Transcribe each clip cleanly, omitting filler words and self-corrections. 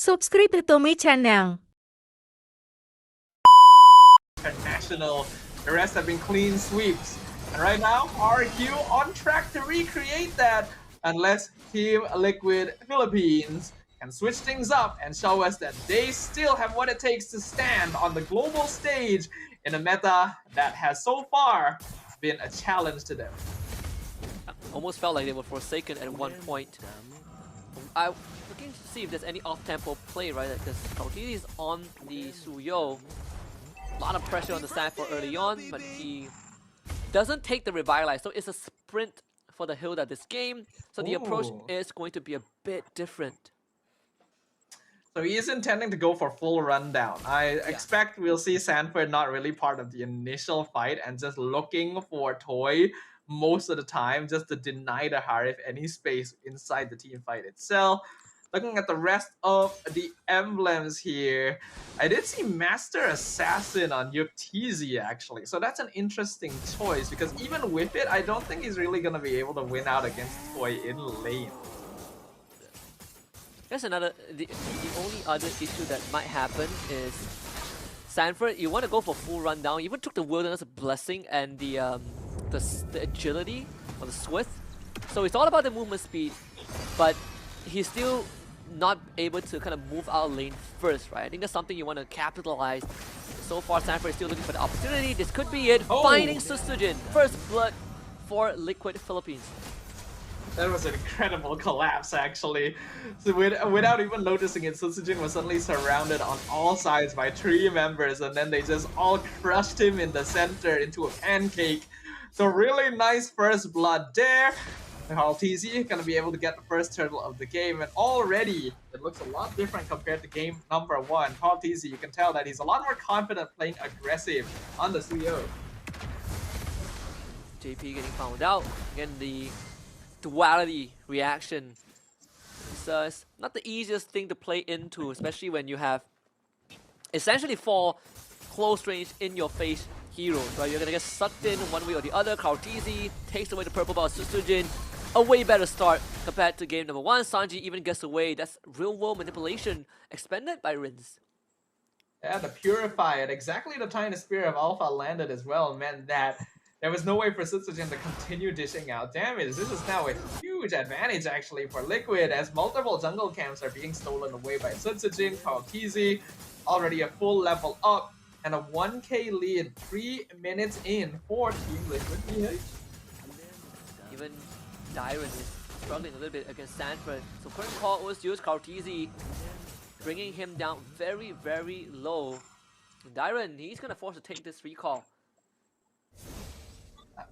Subscribe to my channel. International. The rest have been clean sweeps. And right now, RQ on track to recreate that unless Team Liquid Philippines can switch things up and show us that they still have what it takes to stand on the global stage in a meta that has so far been a challenge to them. Almost felt like they were forsaken at one point. I'm looking to see if there's any off-tempo play, right? Because Kautini is on the Suyo. A lot of pressure on the Sanford early on, but he doesn't take the revitalize. So it's a sprint for the Hilda this game. So the approach is going to be a bit different. So he is intending to go for full rundown. I expect we'll see Sanford not really part of the initial fight and just looking for Toy most of the time just to deny the Harif any space inside the team fight itself. Looking at the rest of the emblems here, I did see Master Assassin on Yuktizi actually. So that's an interesting choice because even with it, I don't think he's really going to be able to win out against Toy in lane. There's another, the only other issue that might happen is Sanford, you want to go for full rundown. You even took the Wilderness Blessing and the agility or the Swift. So it's all about the movement speed, but he's still not able to kind of move out lane first, right? I think that's something you want to capitalize. So far, Sanford is still looking for the opportunity. This could be it. Finding Susujin. First blood for Liquid Philippines. That was an incredible collapse, actually. So without even noticing it, Susujin was suddenly surrounded on all sides by 3 members, and then they just all crushed him in the center into a pancake. So really nice first blood there. TZ gonna be able to get the first turtle of the game, and already it looks a lot different compared to game number 1. TZ, you can tell that he's a lot more confident playing aggressive on the CEO. JP getting found out. Again, the duality reaction. It's not the easiest thing to play into, especially when you have essentially 4 close range in your face heroes, right? You're gonna get sucked in one way or the other. Kautizi takes away the purple bar. Susujin, a way better start compared to game number 1. Sanji even gets away. That's real world manipulation expended by Rins. Yeah, the Purify at exactly the time the Spear of Alpha landed as well meant that there was no way for Susujin to continue dishing out damage. This is now a huge advantage actually for Liquid as multiple jungle camps are being stolen away by Susujin. Kautizi already a full level up and a 1k lead 3 minutes in for Team Liquid PH. Even Dyron is struggling a little bit against Sanford. So current call was used. Kautizi bringing him down very, very low. Dyron, he's gonna force to take this recall.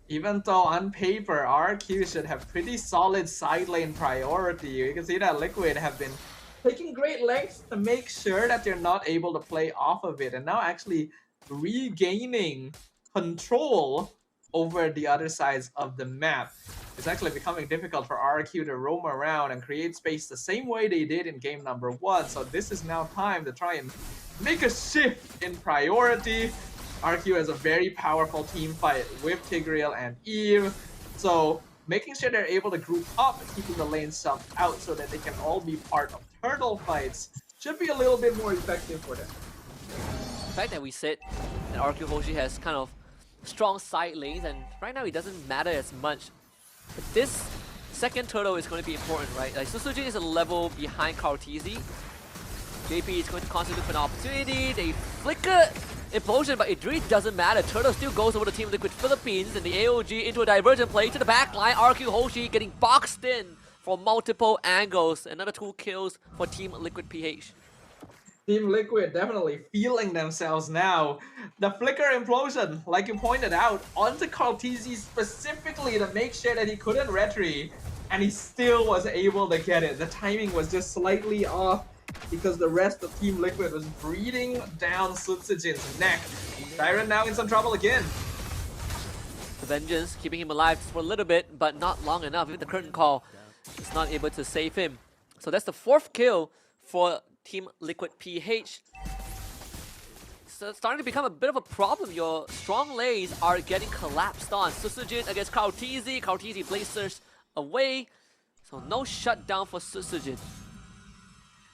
Even though on paper, RQ should have pretty solid side lane priority, you can see that Liquid have been taking great lengths to make sure that they're not able to play off of it, and now actually regaining control over the other sides of the map. It's actually becoming difficult for RQ to roam around and create space the same way they did in game number 1, so this is now time to try and make a shift in priority. RQ has a very powerful team fight with Tigreal and Eve, so making sure they're able to group up and keeping the lanes stuffed out so that they can all be part of turtle fights should be a little bit more effective for them. The fact that we said that RQ Hoshi has kind of strong side lanes, and right now it doesn't matter as much. But this second turtle is going to be important, right? Like Susujin is a level behind Kautizi. JP is going to constantly look for an opportunity. They flicker implosion, but it really doesn't matter. Turtle still goes over the Team Liquid Philippines and the AOG into a divergent play to the back line. RQ Hoshi getting boxed in from multiple angles. Another 2 kills for Team Liquid PH. Team Liquid definitely feeling themselves now. The flicker implosion, like you pointed out, onto Kautizi specifically to make sure that he couldn't retry, and he still was able to get it. The timing was just slightly off because the rest of Team Liquid was breathing down Susujin's neck. Dyron now in some trouble again. The Vengeance keeping him alive for a little bit, but not long enough. Even the curtain call is not able to save him. So that's the 4th kill for Team Liquid PH. So it's starting to become a bit of a problem. Your strong lanes are getting collapsed on. Susujin against Kautizi. Kautizi blazers away. So no shutdown for Susujin.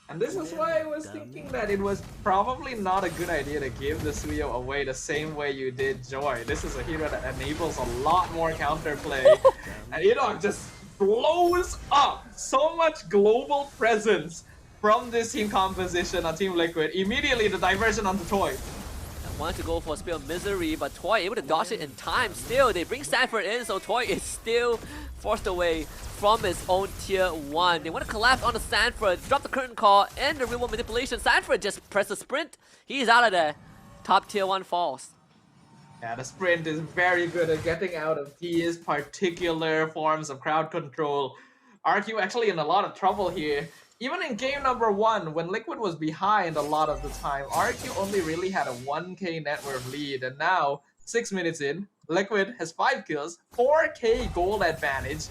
And this is why I was thinking that it was probably not a good idea to give the Suyo away the same way you did Joy. This is a hero that enables a lot more counterplay. And Enoch just blows up so much global presence from this team composition on Team Liquid. Immediately the diversion onto Toy. Wanted to go for a Spear of Misery, but Toy able to dodge it in time. Still, they bring Sanford in, so Toy is still forced away from his own tier 1. They want to collapse onto Sanford, drop the curtain call, and the real world manipulation. Sanford just press the sprint. He's out of there. Top tier 1 falls. Yeah, the sprint is very good at getting out of these particular forms of crowd control. RQ actually in a lot of trouble here. Even in game number 1, when Liquid was behind a lot of the time, RQ only really had a 1k net worth lead, and now, 6 minutes in, Liquid has 5 kills, 4k gold advantage.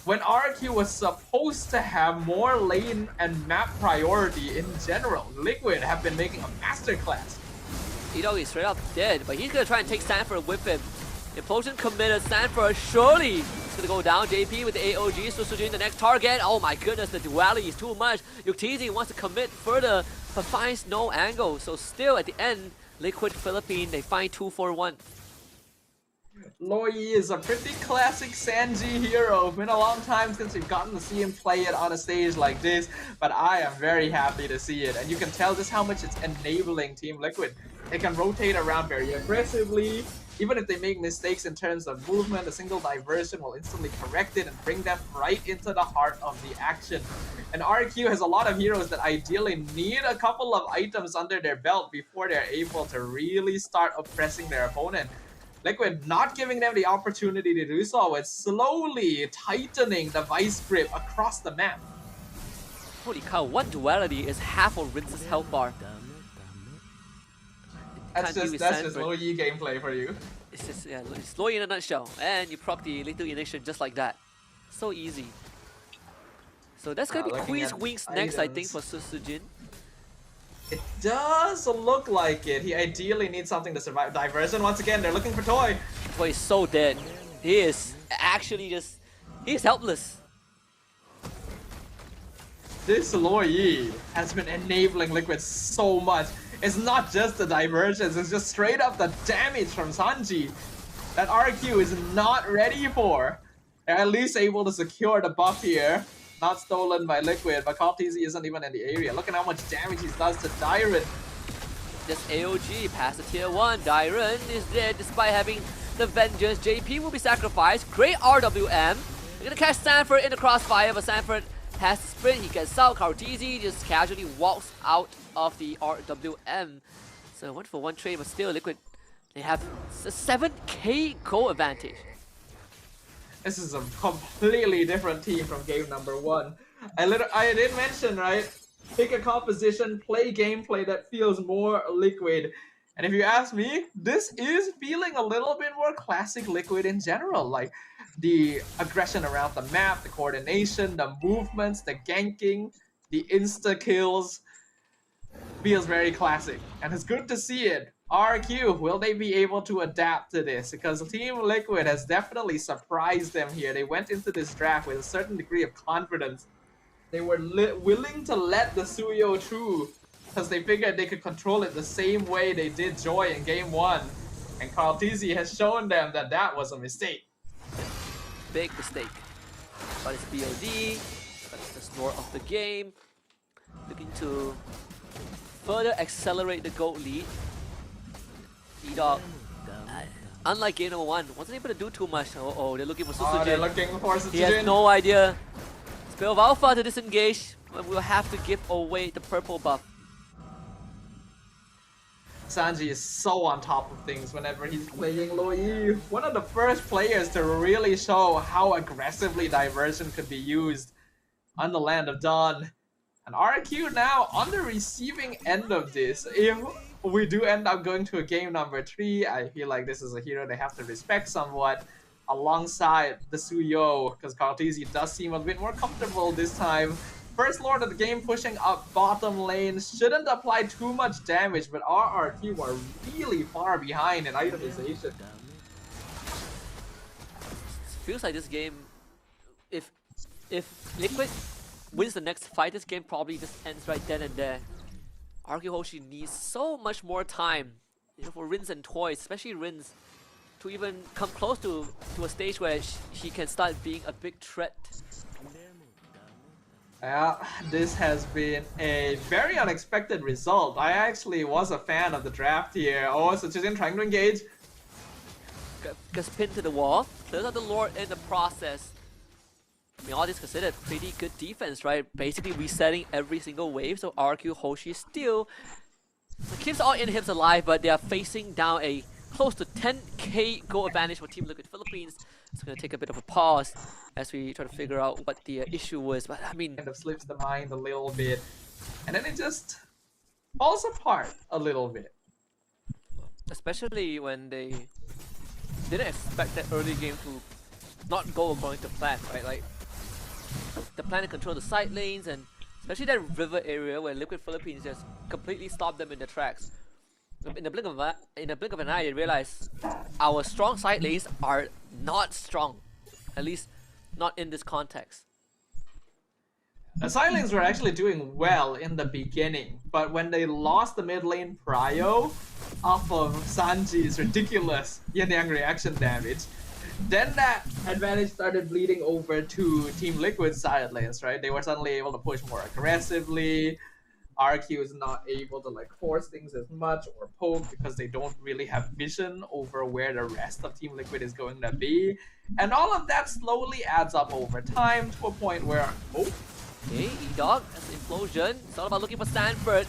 When RQ was supposed to have more lane and map priority in general, Liquid have been making a masterclass. Enoch is straight up dead, but he's gonna try and take Sanford with him. Implosion committed. Sanford surely is gonna go down. JP with the AOG, Susujin the next target. Oh my goodness, the duality is too much. Yuktezi wants to commit further, but finds no angle. So still at the end, Liquid Philippine, they find 2-4-1. Loi is a pretty classic Sanji hero. It's been a long time since we've gotten to see him play it on a stage like this, but I am very happy to see it. And you can tell just how much it's enabling Team Liquid. They can rotate around very aggressively. Even if they make mistakes in terms of movement, a single diversion will instantly correct it and bring them right into the heart of the action. And RQ has a lot of heroes that ideally need a couple of items under their belt before they're able to really start oppressing their opponent. Liquid not giving them the opportunity to do so, it's slowly tightening the vice grip across the map. Holy cow, one duality is half of Rince's health bar. That's just low Yi gameplay for you. It's just, yeah, it's low in a nutshell. And you proc the Little Ignition just like that. So easy. So that's gonna be Queen's Wings next, I think, for Susujin. It does look like it. He ideally needs something to survive. Diversion, once again, they're looking for Toy. Toy is so dead. He is actually just, he's helpless. This Loi Yi has been enabling Liquid so much. It's not just the diversions, it's just straight up the damage from Sanji that RQ is not ready for. They're at least able to secure the buff here. Not stolen by Liquid, but Kaltizi isn't even in the area. Look at how much damage he does to Dyron. Just AOG past the tier 1. Dyron is dead despite having the Vengeance. JP will be sacrificed. Great RWM. They're gonna catch Sanford in the crossfire, but Sanford has to sprint. He gets out. Kaltizi just casually walks out of the RWM. So 1-for-1 trade, but still Liquid, they have a 7k goal advantage. This is a completely different team from game number 1. I did mention, right? Pick a composition, play gameplay that feels more Liquid. And if you ask me, this is feeling a little bit more classic Liquid in general. Like the aggression around the map, the coordination, the movements, the ganking, the insta-kills. Feels very classic. And it's good to see it. RQ, will they be able to adapt to this? Because Team Liquid has definitely surprised them here. They went into this draft with a certain degree of confidence. They were willing to let the Suyo through because they figured they could control it the same way they did Joy in game 1. And Kaltizi has shown them that that was a mistake. Big mistake. But it's BOD, that's the snore of the game. Looking to further accelerate the gold lead. E-Dog, unlike game number 1, wasn't able to do too much. Oh, they're looking for Susujin. They're looking for Susujin. He has no idea. Spell of Alpha to disengage, but we'll have to give away the purple buff. Sanji is so on top of things whenever he's playing Loi. One of the first players to really show how aggressively diversion could be used on the Land of Dawn. And RQ now on the receiving end of this. If we do end up going to a game number 3, I feel like this is a hero they have to respect somewhat alongside the Suyo, because Kaltizi does seem a bit more comfortable this time. First Lord of the game pushing up bottom lane shouldn't apply too much damage, but RRQ are really far behind in itemization. Feels like this game, if Liquid wins the next fight, this game probably just ends right then and there. RQ Hoshi needs so much more time, for Rins and Toys, especially Rins, to even come close to a stage where he can start being a big threat. This has been a very unexpected result. I actually was a fan of the draft here. Oh, Suchujin trying to engage. Gets pinned to the wall. Clears out the Lord in the process. I mean, all this considered pretty good defense, right? Basically resetting every single wave, so RQ Hoshi still keeps all inhibs alive, but they are facing down a close to 10k goal advantage for Team Liquid Philippines. It's going to take a bit of a pause as we try to figure out what the issue was. But I mean, Kind of slips the mind a little bit, and then it just falls apart a little bit. especially when they didn't expect that early game to not go according to plan, right? Like, the plan to control the side lanes, and especially that river area where Liquid Philippines just completely stopped them in their tracks. In the blink of an eye, they realized our strong side lanes are not strong, at least not in this context. The Silings were actually doing well in the beginning, but when they lost the mid lane prio off of Sanji's ridiculous Yin Yang reaction damage, then that advantage started bleeding over to Team Liquid's side lanes, right? They were suddenly able to push more aggressively. RQ is not able to force things as much or poke because they don't really have vision over where the rest of Team Liquid is going to be. And all of that slowly adds up over time to a point where, Okay, E-Dog, that's Implosion. It's all about looking for Stanford.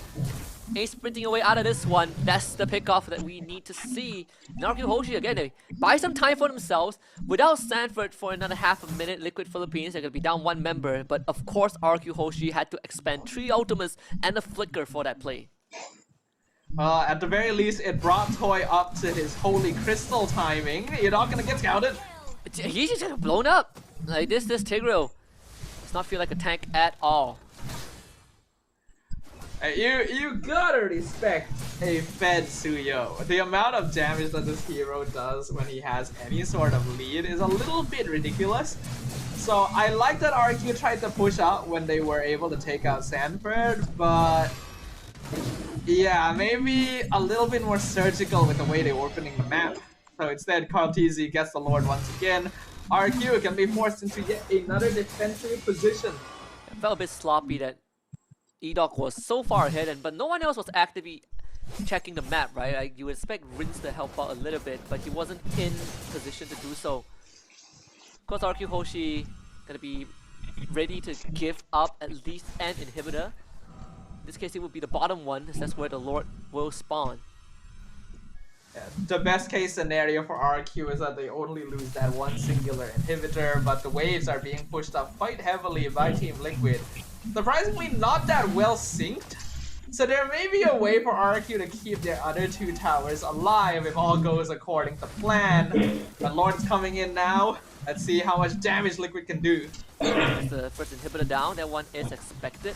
Ace sprinting away out of this one. That's the pickoff that we need to see. Now RQ Hoshi again, they buy some time for themselves. Without Stanford for another half a minute, Liquid Philippines, they're going to be down one member. But of course, RQ Hoshi had to expend 3 ultimates and a flicker for that play. at the very least, it brought Toy up to his holy crystal timing. You're not going to get scouted. He's just getting blown up. Like this Tigreal does not feel like a tank at all. You gotta respect a fed Suyo. The amount of damage that this hero does when he has any sort of lead is a little bit ridiculous. So I like that RQ tried to push out when they were able to take out Sanford, but yeah, maybe a little bit more surgical with the way they were opening the map. So instead, Carl TZ gets the Lord once again. RQ can be forced into yet another defensive position. It felt a bit sloppy that E-Dog was so far ahead, but no one else was actively checking the map, right? Like, you would expect Rins to help out a little bit, but he wasn't in position to do so. Of course, RQ Hoshi gonna be ready to give up at least an inhibitor. In this case, it would be the bottom one, as that's where the Lord will spawn. The best case scenario for RQ is that they only lose that one singular inhibitor, but the waves are being pushed up quite heavily by Team Liquid. Surprisingly not that well synced, so there may be a way for RQ to keep their other 2 towers alive if all goes according to plan. The Lord's coming in now. Let's see how much damage Liquid can do. That's the first inhibitor down, that one is expected.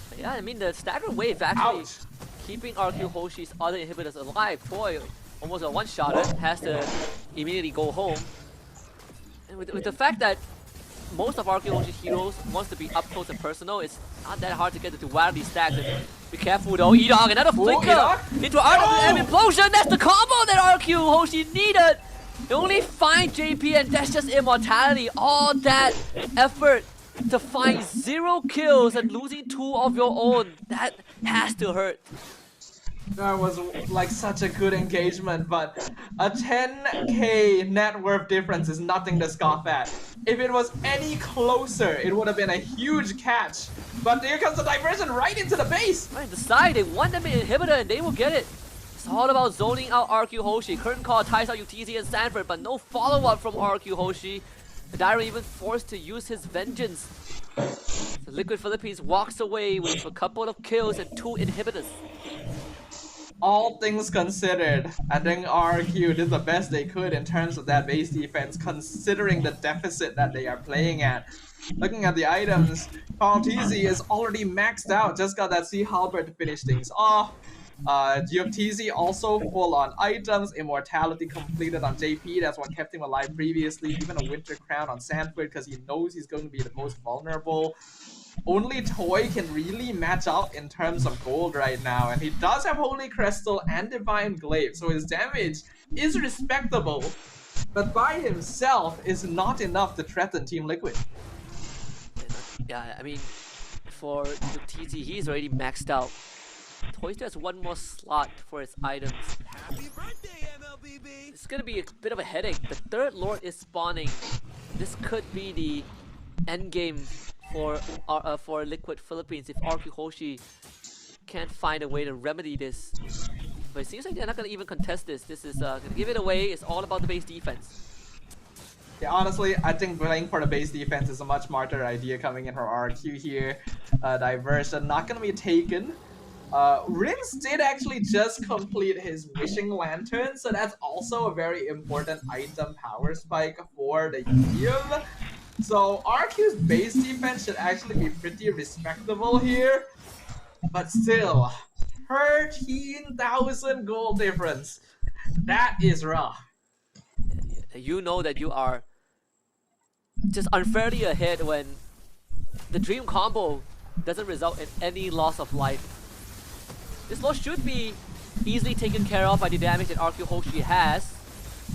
But yeah, I mean, the staggered wave actually keeping RQ Hoshi's other inhibitors alive. Toy, almost a one-shotter, has to immediately go home. And with the fact that most of RQ Hoshi's heroes wants to be up close and personal, it's not that hard to get into wildly stacks. And be careful though, E-Dog, another flicker into RWM Implosion. That's the combo that RQ Hoshi needed. They only find JP, and that's just immortality. All that effort to find 0 kills and losing 2 of your own, that has to hurt. That was such a good engagement, but a 10k net worth difference is nothing to scoff at. If it was any closer, it would have been a huge catch. But here comes the diversion right into the base. Right, the side, they want them an inhibitor and they will get it. It's all about zoning out RQ Hoshi. Curtain call ties out UTZ and Stanford, but no follow-up from RQ Hoshi. The Dire even forced to use his vengeance. The Liquid Philippines walks away with a couple of kills and 2 inhibitors. All things considered, I think RQ did the best they could in terms of that base defense, considering the deficit that they are playing at. Looking at the items, Carl TZ is already maxed out, just got that Sea Halberd to finish things off. GFTZ also full on items, immortality completed on JP, that's what kept him alive previously, even a winter crown on Sanford because he knows he's going to be the most vulnerable. only Toy can really match up in terms of gold right now, and he does have Holy Crystal and Divine Glaive, so his damage is respectable, but by himself is not enough to threaten Team Liquid. Yeah, I mean, for the TT, he's already maxed out. Toy still has one more slot for his items. It's gonna be a bit of a headache. The third Lord is spawning. This could be the end game for Liquid Philippines if RQ Hoshi can't find a way to remedy this. But it seems like they're not gonna even contest this. This is gonna give it away. It's all about the base defense. Yeah, honestly, I think playing for the base defense is a much smarter idea coming in for RQ here. Diversion not gonna be taken. Rins did actually just complete his Wishing Lantern, so that's also a very important item power spike for the team. So RQ's base defense should actually be pretty respectable here, but still, 13,000 gold difference. That is rough. You know that you are just unfairly ahead when the dream combo doesn't result in any loss of life. This loss should be easily taken care of by the damage that RQ Hoshi has.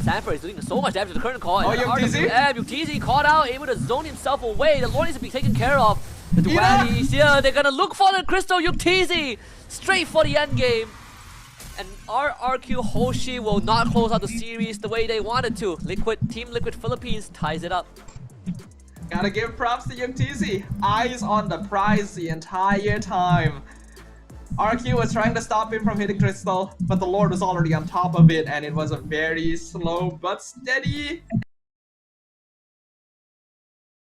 Sanford is doing so much damage to the current call. Oh, Yuktz caught out, able to zone himself away. The Lord needs to be taken care of. The dualities here, they're gonna look for the Crystal Yuktz straight for the end game. And RQ Hoshi will not close out the series the way they wanted to. Team Liquid Philippines ties it up. Gotta give props to Yuktz. Eyes on the prize the entire time. RQ was trying to stop him from hitting Crystal, but the Lord was already on top of it, and it was a very slow but steady